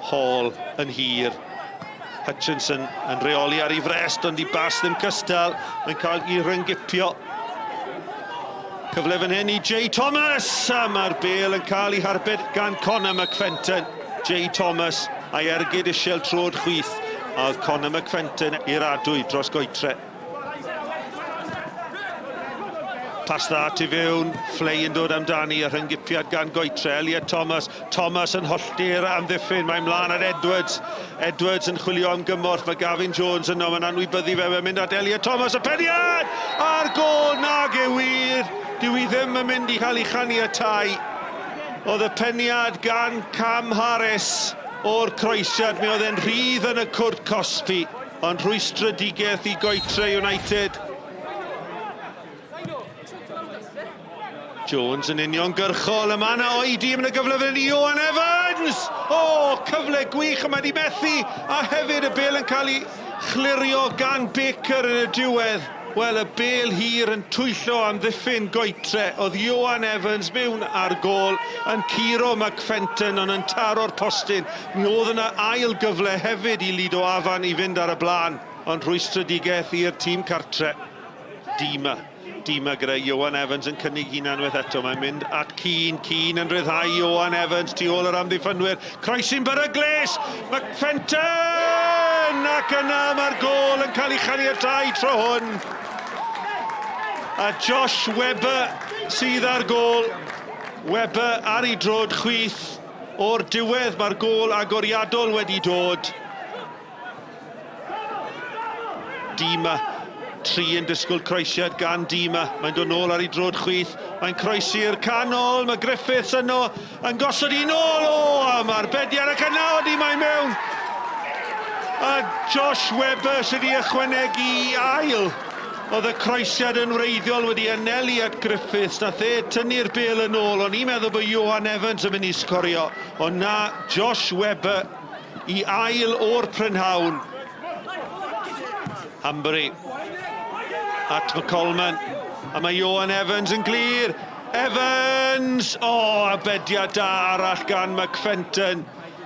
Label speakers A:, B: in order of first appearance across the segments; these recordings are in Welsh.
A: Hall yn hir. Hutchinson yn reoli ar ei frest, ond i bas ddim cystal. Mae'n cael ei ryngipio. Cyfle fan hyn i Jay Thomas, a mae'r bêl yn cael ei harbed gan Conor McFenton. Jay Thomas a'i ergyd isiel trwy'r chwith, a oedd Conor McFenton i'r adwy dros Goytre. Pas dda tu fewn, Flay yn dod amdani, a rhyngipiad gan Goytre. Elliot Thomas, Thomas yn hollti'r amddiffyn, mae'n mlaen ar Edwards. Edwards yn chwilio am gymorth, mae Gavin Jones yno, mae'n anwybyddu fe, mae'n mynd at Elliot Thomas, y peniad! A'r gol, nag yw wir! Dyw hi ddim yn mynd i cael ei chaniatáu. Oedd y peniad gan Cam Harris o'r croesiad, mi oedd e'n rhydd yn y cwrt cosbi, ond rhwystredigaeth i Goytre United. Jones yn uniongyrchol, y man a oedi yn y gyfle fan i Owen Evans! O, cyfle gwych yma di methu, a hefyd y bêl yn cael ei chlirio gan Baker yn y diwedd. Wel, y bêl hir yn twyllo am ddiffyn Goytre. Oedd Owen Evans mewn ar gol yn curo McFenton, ond yn taro'r postyn. Mi oedd yna ail gyfle hefyd i Lido Afan i fynd ar y blaen, ond rhwystredigaeth i'r tîm cartre. Dima gyda Owen Evans yn cynnig hunan unwaith eto. Mae'n mynd at Keane. Keane yn ryddhau Owen Evans tu ôl yr amddiffynwyr. Croesi'n beryglis! McFenton! Ac yna mae'r gol yn cael ei chaniatáu tro hwn. A Josh Webber sydd ar gol. Webber ar ei drod chwith. O'r diwedd mae'r gol agoriadol wedi dod. Dima. Tri yn disgwyl croesiad gan Dima. Mae'n dod nôl ar ei drod chwith. Mae'n croesi'r canol. Mae Griffiths yno yn gosod i nôl. O, a mae'r bediad ac yna oedi mae mewn. A Josh Webber sydd wedi ychwanegu ail. Oedd y croesiad yn wreiddiol wedi anelu at Griffiths. Nath e tynnu'r bêl yn ôl. Ond i'n meddwl bod Owen Evans yn mynd i sgorio. Ond na, Josh Webber i ail o'r prynhawn. Hambury. At McColman, a mae Owen Evans yn glir. Evans! O, a bediad da arall gan McFenton.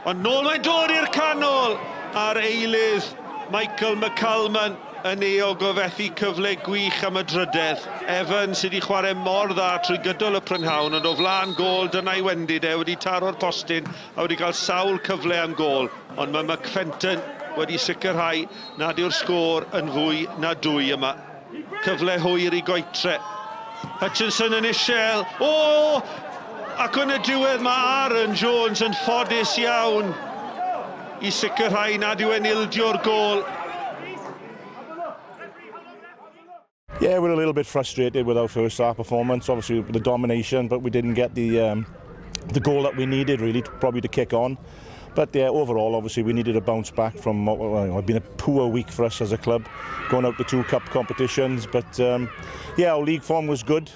A: Ond nôl mae'n dod i'r canol. A'r eilydd, Michael McColman yn eogofethu cyfle gwych am y drydedd. Evans sydd wedi chwarae mor dda trwy gydol y prynhawn, ond o flaen gol dyna i wendid wedi taro'r postyn a wedi cael sawl cyfle am gol. Ond mae McFenton wedi sicrhau nad yw'r sgôr yn fwy na 2 yma. Cyfle hwyr i Goytre. Hutchinson yn isiel. O! Ac yn y diwedd mae Aaron Jones yn ffodus iawn i sicrhau nad yw e'n ildio'r gol.
B: Yeah, we're a little bit frustrated with our first half performance, obviously with the domination, but we didn't get the goal that we needed really, probably to kick on. But yeah, overall, obviously, we needed a bounce back from it's been a poor week for us as a club, going out to 2 cup competitions. But yeah, our league form was good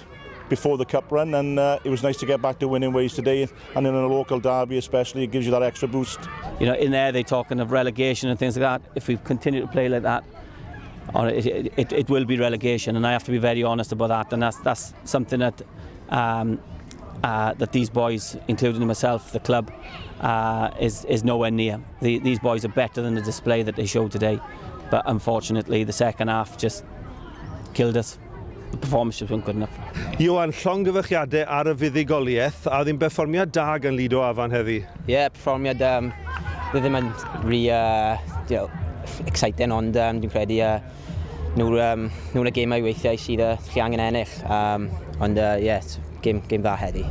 B: before the cup run, and it was nice to get back to winning ways today. And in a local derby especially, it gives you that extra boost.
C: You know, in there they're talking of relegation and things like that. If we continue to play like that, it will be relegation, and I have to be very honest about that. And that's something that that these boys, including myself, the club, is nowhere near. These boys are better than the display that they showed today, but unfortunately the second half just killed us. The performance just wasn't good enough.
A: Iwan, llongyfarchiadau ar y fuddugoliaeth, a oedd hi'n perfformiad da gan Lido Afan heddi?
D: Yeah, perfformiad ddim yn rhy exciting, ond dwi'n credu nhw'n y gemau weithiau sydd chi angen ennill. Ond yeah, game dda heddi.